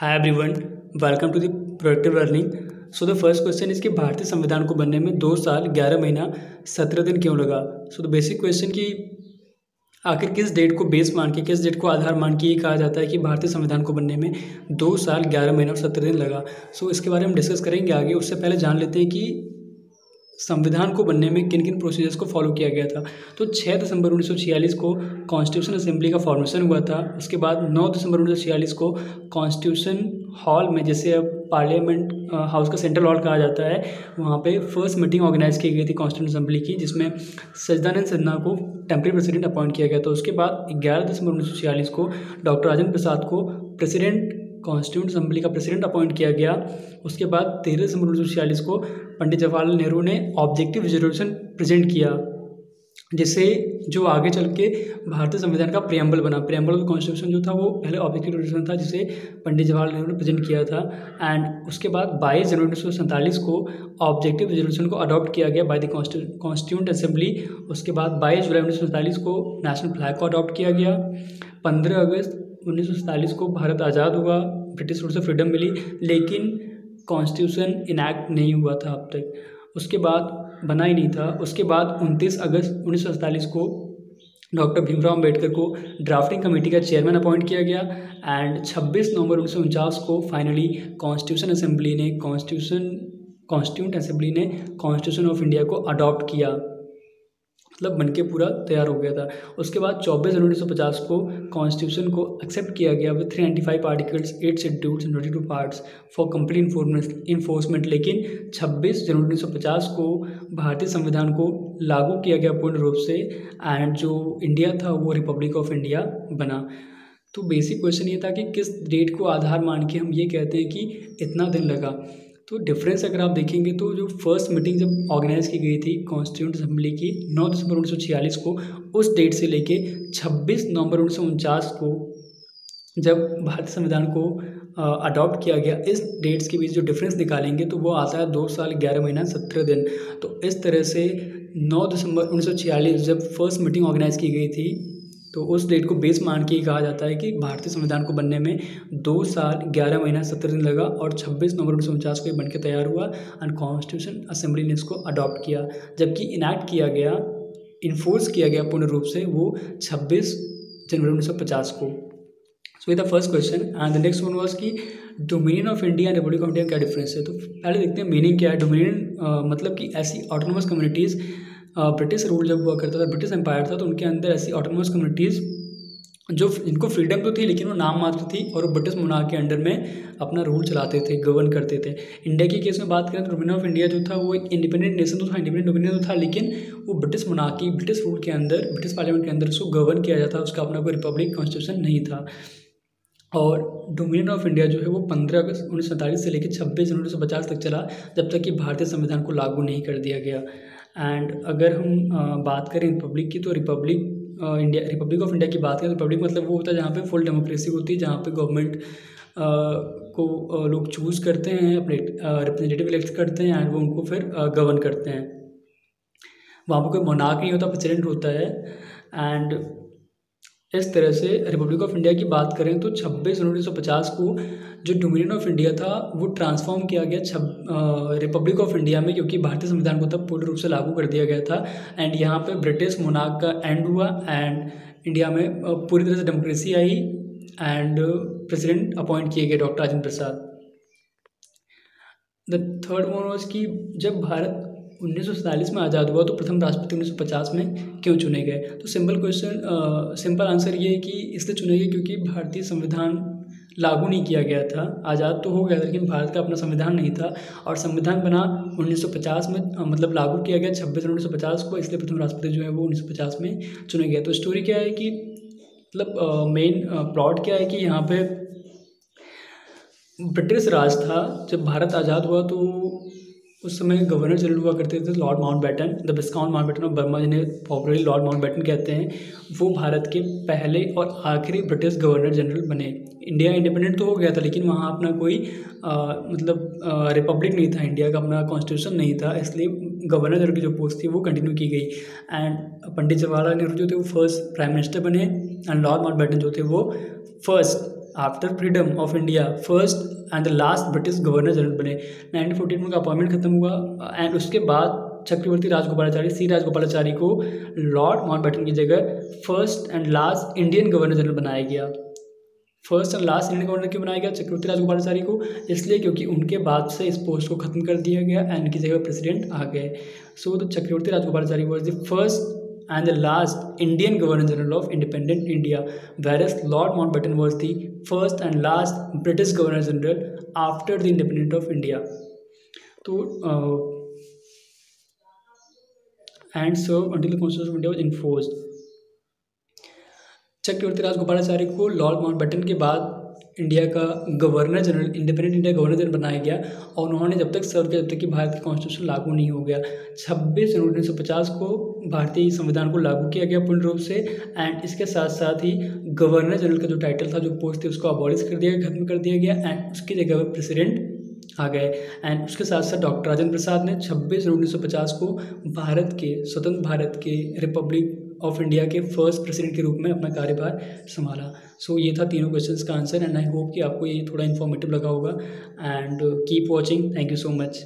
Hi everyone, welcome to the productive learning. So the first question is कि भारतीय संविधान को बनने में 2 साल 11 महीना 17 दिन क्यों लगा। सो द बेसिक क्वेश्चन कि आखिर किस डेट को बेस मान के, किस डेट को आधार मान के ये कहा जाता है कि भारतीय संविधान को बनने में 2 साल 11 महीना और 17 दिन लगा। सो इसके बारे में डिस्कस करेंगे आगे। उससे पहले जान लेते हैं कि संविधान को बनने में किन किन प्रोसीजर्स को फॉलो किया गया था। तो 6 दिसंबर 1946 को कॉन्स्टिट्यूशन असेंबली का फॉर्मेशन हुआ था। उसके बाद 9 दिसंबर 1946 को कॉन्स्टिट्यूशन हॉल में, जैसे अब पार्लियामेंट हाउस का सेंट्रल हॉल कहा जाता है, वहाँ पे फर्स्ट मीटिंग ऑर्गेनाइज की गई थी कॉन्स्टिट्यूशन असेंबली की, जिसमें सच्चिदानंद सिन्हा को टेम्परेरी प्रेसिडेंट अपॉइंट किया गया था। उसके बाद 11 दिसंबर 1946 को डॉक्टर राजेंद्र प्रसाद को प्रेसिडेंट कॉन्स्टिट्यूंट असेंबली का प्रेसिडेंट अपॉइंट किया गया। उसके बाद 13 दिसंबर 1946 को पंडित जवाहरलाल नेहरू ने ऑब्जेक्टिव रेजोल्यूशन प्रेजेंट किया, जिससे जो आगे चल के भारतीय संविधान का प्रियम्बल बना। प्रियम्बल ऑफ कॉन्स्टिट्यूशन जो था वो पहले ऑब्जेक्टिव रेजोल्यूशन था, जिसे पंडित जवाहरलाल नेहरू ने प्रेजेंट किया था। एंड उसके बाद 22 जनवरी 1947 को ऑब्जेक्टिव रेजोल्यूशन को अडॉप्ट किया गया बाय द कॉन्स्टिट्यूंट असेंबली। उसके बाद 22 जुलाई 1947 को नेशनल फ्लैग को अडॉप्ट किया गया। 15 अगस्त 1947 को भारत आज़ाद हुआ, ब्रिटिश रूल से फ्रीडम मिली, लेकिन कॉन्स्टिट्यूशन इनैक्ट नहीं हुआ था अब तक, उसके बाद बना ही नहीं था। उसके बाद 29 अगस्त 1947 को डॉक्टर भीमराव अम्बेडकर को ड्राफ्टिंग कमेटी का चेयरमैन अपॉइंट किया गया। एंड 26 नवंबर 1949 को फाइनली कॉन्स्टिट्यूंट असेंबली ने कॉन्स्टिट्यूशन ऑफ इंडिया को अडॉप्ट किया, मतलब बनके पूरा तैयार हो गया था। उसके बाद 24 जनवरी 1950 को कॉन्स्टिट्यूशन को एक्सेप्ट किया गया with 395 articles, 8 schedules and 22 parts for complete enforcement. लेकिन 26 जनवरी 1950 को भारतीय संविधान को लागू किया गया पूर्ण रूप से, एंड जो इंडिया था वो रिपब्लिक ऑफ इंडिया बना। तो बेसिक क्वेश्चन ये था कि किस डेट को आधार मान के हम ये कहते हैं कि इतना दिन लगा। तो डिफरेंस अगर आप देखेंगे तो जो फर्स्ट मीटिंग जब ऑर्गेनाइज की गई थी कॉन्स्टिट्यूंट असेंबली की 9 दिसंबर 1946 को, उस डेट से लेके 26 नवंबर 1949 को जब भारतीय संविधान को अडॉप्ट किया गया, इस डेट्स के बीच जो डिफरेंस निकालेंगे तो वो आता है 2 साल 11 महीना 17 दिन। तो इस तरह से 9 दिसंबर 1946 जब फर्स्ट मीटिंग ऑर्गेनाइज की गई थी, तो उस डेट को बेस मान के ही कहा जाता है कि भारतीय संविधान को बनने में 2 साल 11 महीना 17 दिन लगा, और 26 नवंबर 1949 को ये बन के तैयार हुआ एंड कॉन्स्टिट्यूशन असेंबली ने इसको अडॉप्ट किया। जबकि इनैक्ट किया गया, इन्फोर्स किया गया पूर्ण रूप से, वो 26 जनवरी 1950 को। सो ये था first question. And the next one was कि dominion of India and republic of India क्या डिफरेंस है। तो पहले देखते हैं मीनिंग क्या है। डोमिनियन मतलब कि ऐसी ऑटोनोमस कम्युनिटीज़, ब्रिटिश रूल जब हुआ करता था, ब्रिटिश एम्पायर था, तो उनके अंदर ऐसी ऑटोनोमस कम्युनिटीज़ जो जिनको फ्रीडम तो थी लेकिन वो नाम मात्र थी, और वो ब्रिटिश मोनार्क के अंडर में अपना रूल चलाते थे, गवर्न करते थे। इंडिया के केस में बात करें तो डोमिनियन ऑफ इंडिया जो था वो एक इंडिपेंडेंट नेशन तो था, इंडिपेंडेंट डोमिनियन तो था, लेकिन वो ब्रिटिश मोनार्की, ब्रिटिश रूल के अंदर, ब्रिटिश पार्लियामेंट के अंदर उसको गवर्न किया जाता, उसका अपना कोई रिपब्लिक कॉन्स्टिट्यूशन नहीं था। और डोमिनियन ऑफ इंडिया जो है वो 15 अगस्त 1947 से लेकर 26 जनवरी 1950 तक चला, जब तक कि भारतीय संविधान को लागू नहीं कर दिया गया। एंड अगर हम बात करें रिपब्लिक की, तो रिपब्लिक ऑफ इंडिया की बात करें, रिपब्लिक मतलब वो होता है जहाँ पे फुल डेमोक्रेसी होती है, जहाँ पे गवर्नमेंट को लोग चूज़ करते हैं, अपने रिप्रेजेंटेटिव इलेक्ट करते हैं, एंड वो उनको फिर गवर्न करते हैं। वहाँ पर कोई मोनार्क नहीं होता, प्रेसिडेंट होता है। एंड इस तरह से रिपब्लिक ऑफ इंडिया की बात करें तो 26 जनवरी 1950 को जो डोमिनियन ऑफ इंडिया था वो ट्रांसफॉर्म किया गया रिपब्लिक ऑफ इंडिया में, क्योंकि भारतीय संविधान को तब पूर्ण रूप से लागू कर दिया गया था। एंड यहाँ पे ब्रिटिश मोनार्क का एंड हुआ, एंड इंडिया में पूरी तरह से डेमोक्रेसी आई, एंड प्रेसिडेंट अपॉइंट किए गए doctor Rajendra Prasad. The third one was कि जब भारत 1947 में आज़ाद हुआ तो प्रथम राष्ट्रपति 1950 में क्यों चुने गए। तो सिंपल आंसर ये है कि इसलिए चुने गए क्योंकि भारतीय संविधान लागू नहीं किया गया था। आज़ाद तो हो गया था लेकिन भारत का अपना संविधान नहीं था, और संविधान बना 1950 में, मतलब लागू किया गया 26 जनवरी 1950 को, इसलिए प्रथम राष्ट्रपति जो है वो 1950 में चुने गए। तो स्टोरी क्या है कि मतलब मेन प्लॉट क्या है कि यहाँ पे ब्रिटिश राज था। जब भारत आज़ाद हुआ तो उस समय गवर्नर जनरल हुआ करते थे Lord Mountbatten, the viscount Mountbatten of Burma, जिन्हें पॉपुलरली लॉर्ड माउंटबेटन कहते हैं। वो भारत के पहले और आखिरी ब्रिटिश गवर्नर जनरल बने। इंडिया इंडिपेंडेंट तो हो गया था लेकिन वहाँ अपना कोई रिपब्लिक नहीं था, इंडिया का अपना कॉन्स्टिट्यूशन नहीं था, इसलिए गवर्नर जनरल की जो पोस्ट थी वो कंटिन्यू की गई। एंड पंडित जवाहरलाल नेहरू जो थे वो फर्स्ट प्राइम मिनिस्टर बने, एंड लॉर्ड माउंटबेटन जो थे वो first after freedom of India first and the last British governor general बने। 1948 में उनका अपॉइंटमेंट खत्म हुआ एंड उसके बाद चक्रवर्ती राजगोपालाचारी सी राजगोपालाचारी को लॉर्ड माउंटबेटन की जगह first and last Indian governor general बनाया गया। First and last Indian governor क्यों बनाया गया चक्रवर्ती राजगोपालाचारी को? इसलिए क्योंकि उनके बाद से इस पोस्ट को खत्म कर दिया गया एंड उनकी जगह प्रेसिडेंट आ गए। So the Chakravarti Rajagopalachari was the first and the last Indian Governor General of independent India, whereas Lord Mountbatten was the first and last British Governor General after the independence of India. तो and served until the Constitution of India was enforced. चक्रवर्ती राजगोपालाचारी को Lord Mountbatten के बाद India का governor general, independent India governor general बनाया गया और उन्होंने जब तक सर्व किया जब तक कि भारत की कॉन्स्टिट्यूशन लागू नहीं हो गया। 26 जनवरी 1950 को भारतीय संविधान को लागू किया गया पूर्ण रूप से एंड इसके साथ साथ ही गवर्नर जनरल का जो टाइटल था, जो पोस्ट थी, उसको अबॉलिश कर दिया गया, खत्म कर दिया गया एंड उसकी जगह पर प्रेसिडेंट आ गए। एंड उसके साथ साथ डॉक्टर राजेंद्र प्रसाद ने 26 जनवरी 1950 को भारत के स्वतंत्र भारत के रिपब्लिक ऑफ इंडिया के फर्स्ट प्रेसिडेंट के रूप में अपना कार्यभार संभाला। सो ये था तीनों क्वेश्चंस का आंसर एंड आई होप कि आपको ये थोड़ा इन्फॉर्मेटिव लगा होगा and keep watching. Thank you so much.